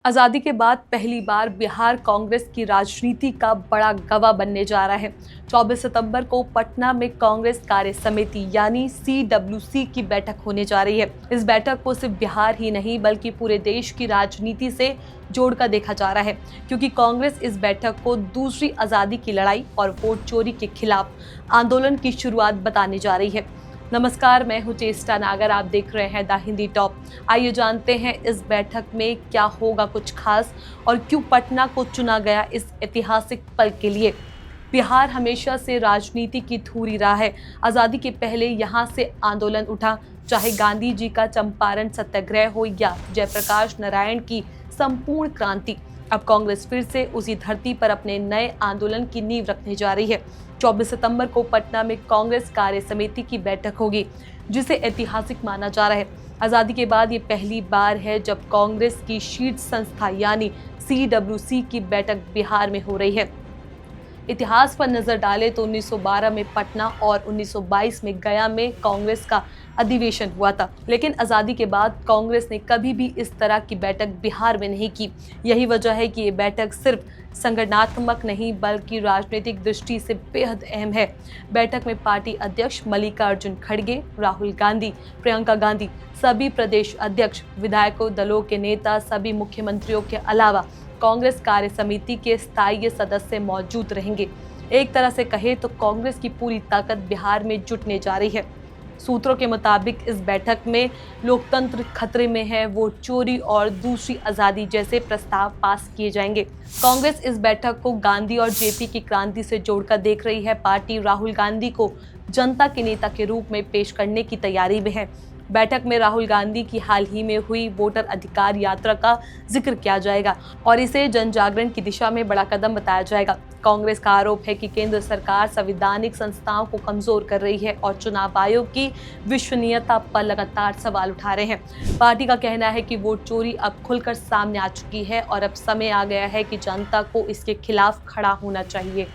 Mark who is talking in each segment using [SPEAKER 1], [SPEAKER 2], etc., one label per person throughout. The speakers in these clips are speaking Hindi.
[SPEAKER 1] आज़ादी के बाद पहली बार बिहार कांग्रेस की राजनीति का बड़ा गवाह बनने जा रहा है। 24 सितंबर को पटना में कांग्रेस कार्य समिति यानी CWC की बैठक होने जा रही है। इस बैठक को सिर्फ बिहार ही नहीं बल्कि पूरे देश की राजनीति से जोड़कर देखा जा रहा है, क्योंकि कांग्रेस इस बैठक को दूसरी आज़ादी की लड़ाई और वोट चोरी के खिलाफ आंदोलन की शुरुआत बताने जा रही है। नमस्कार, मैं हूं चेष्टा नागर, आप देख रहे हैं द हिंदी टॉप। आइए जानते हैं इस बैठक में क्या होगा कुछ खास और क्यों पटना को चुना गया इस ऐतिहासिक पल के लिए। बिहार हमेशा से राजनीति की धूरी रहा है। आज़ादी के पहले यहाँ से आंदोलन उठा, चाहे गांधी जी का चंपारण सत्याग्रह हो या जयप्रकाश नारायण की संपूर्ण क्रांति। अब कांग्रेस फिर से उसी धरती पर अपने नए आंदोलन की नींव रखने जा रही है। 24 सितंबर को पटना में कांग्रेस कार्य समिति की बैठक होगी, जिसे ऐतिहासिक माना जा रहा है। आज़ादी के बाद ये पहली बार है जब कांग्रेस की शीर्ष संस्था यानी CWC की बैठक बिहार में हो रही है। इतिहास पर नजर डालें तो 1912 में पटना और 1922 में गया में कांग्रेस का अधिवेशन हुआ था, लेकिन आज़ादी के बाद कांग्रेस ने कभी भी इस तरह की बैठक बिहार में नहीं की। यही वजह है कि ये बैठक सिर्फ संगठनात्मक नहीं बल्कि राजनीतिक दृष्टि से बेहद अहम है। बैठक में पार्टी अध्यक्ष मल्लिकार्जुन खड़गे, राहुल गांधी, प्रियंका गांधी, सभी प्रदेश अध्यक्ष, विधायकों दलों के नेता, सभी मुख्यमंत्रियों के अलावा कांग्रेस कार्य समिति के स्थायी सदस्य मौजूद रहेंगे। एक तरह से कहे तो कांग्रेस की पूरी ताकत बिहार में जुटने जा रही है। सूत्रों के मुताबिक इस बैठक में लोकतंत्र खतरे में है, वोट चोरी और दूसरी आज़ादी जैसे प्रस्ताव पास किए जाएंगे। कांग्रेस इस बैठक को गांधी और जेपी की क्रांति से जोड़कर देख रही है। पार्टी राहुल गांधी को जनता के नेता के रूप में पेश करने की तैयारी में है। बैठक में राहुल गांधी की हाल ही में हुई वोटर अधिकार यात्रा का जिक्र किया जाएगा और इसे जन जागरण की दिशा में बड़ा कदम बताया जाएगा। कांग्रेस का आरोप है कि केंद्र सरकार संवैधानिक संस्थाओं को कमजोर कर रही है और चुनाव आयोग की विश्वसनीयता पर लगातार सवाल उठा रहे हैं। पार्टी का कहना है कि वोट चोरी अब खुलकर सामने आ चुकी है और अब समय आ गया है कि जनता को इसके खिलाफ खड़ा होना चाहिए।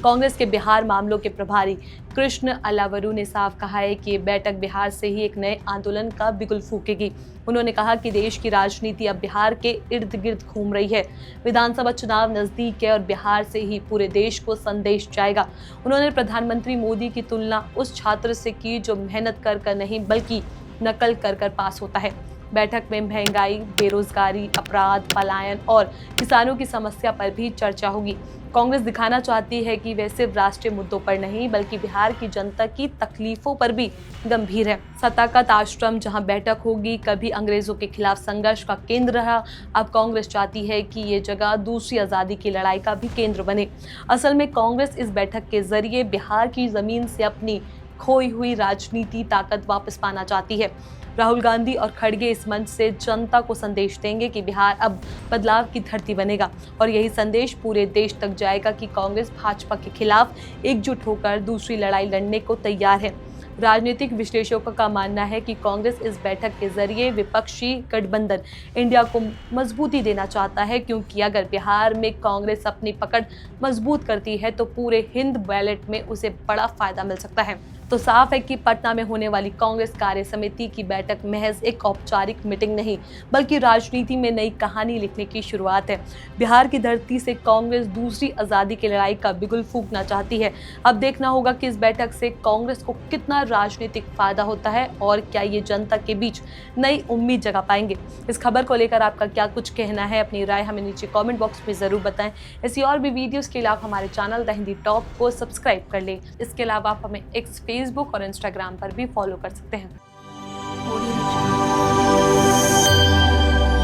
[SPEAKER 1] कांग्रेस के बिहार मामलों के प्रभारी कृष्ण अलावरू ने साफ कहा है कि ये बैठक बिहार से ही एक नए आंदोलन का बिगुल फूकेगी। उन्होंने कहा कि देश की राजनीति अब बिहार के इर्द गिर्द घूम रही है। विधानसभा चुनाव नजदीक है और बिहार से ही पूरे देश को संदेश जाएगा। उन्होंने प्रधानमंत्री मोदी की तुलना उस छात्र से की जो मेहनत कर नहीं बल्कि नकल कर पास होता है। बैठक में महंगाई, बेरोजगारी, अपराध, पलायन और किसानों की समस्या पर भी चर्चा होगी। कांग्रेस दिखाना चाहती है कि वे सिर्फ राष्ट्रीय मुद्दों पर नहीं बल्कि बिहार की जनता की तकलीफों पर भी गंभीर है। सताकत आश्रम जहां बैठक होगी कभी अंग्रेजों के खिलाफ संघर्ष का केंद्र रहा, अब कांग्रेस चाहती है कि ये जगह दूसरी आज़ादी की लड़ाई का भी केंद्र बने। असल में कांग्रेस इस बैठक के जरिए बिहार की जमीन से अपनी खोई हुई राजनीति ताकत वापस पाना चाहती है। राहुल गांधी और खड़गे इस मंच से जनता को संदेश देंगे कि बिहार अब बदलाव की धरती बनेगा और यही संदेश पूरे देश तक जाएगा कि कांग्रेस भाजपा के खिलाफ एकजुट होकर दूसरी लड़ाई लड़ने को तैयार है। राजनीतिक विश्लेषकों का मानना है कि कांग्रेस इस बैठक के जरिए विपक्षी गठबंधन इंडिया को मजबूती देना चाहता है, क्योंकि अगर बिहार में कांग्रेस अपनी पकड़ मजबूत करती है तो पूरे हिंद बैलेट में उसे बड़ा फायदा मिल सकता है। तो साफ है कि पटना में होने वाली कांग्रेस कार्य समिति की बैठक महज एक औपचारिक मीटिंग नहीं बल्कि राजनीति में नई कहानी लिखने की शुरुआत है। बिहार की धरती से कांग्रेस दूसरी आज़ादी की लड़ाई का बिगुल फूंकना चाहती है। अब देखना होगा कि इस बैठक से कांग्रेस को कितना राजनीतिक फायदा होता है और क्या ये जनता के बीच नई उम्मीद जगा पाएंगे। इस खबर को लेकर आपका क्या कुछ कहना है, अपनी राय हमें नीचे कॉमेंट बॉक्स में जरूर बताएं। ऐसी और भी वीडियोस के लिए आप हमारे चैनल द हिंदी टॉप को सब्सक्राइब कर लें। इसके अलावा आप हमें फेसबुक और इंस्टाग्राम पर भी फॉलो कर सकते हैं।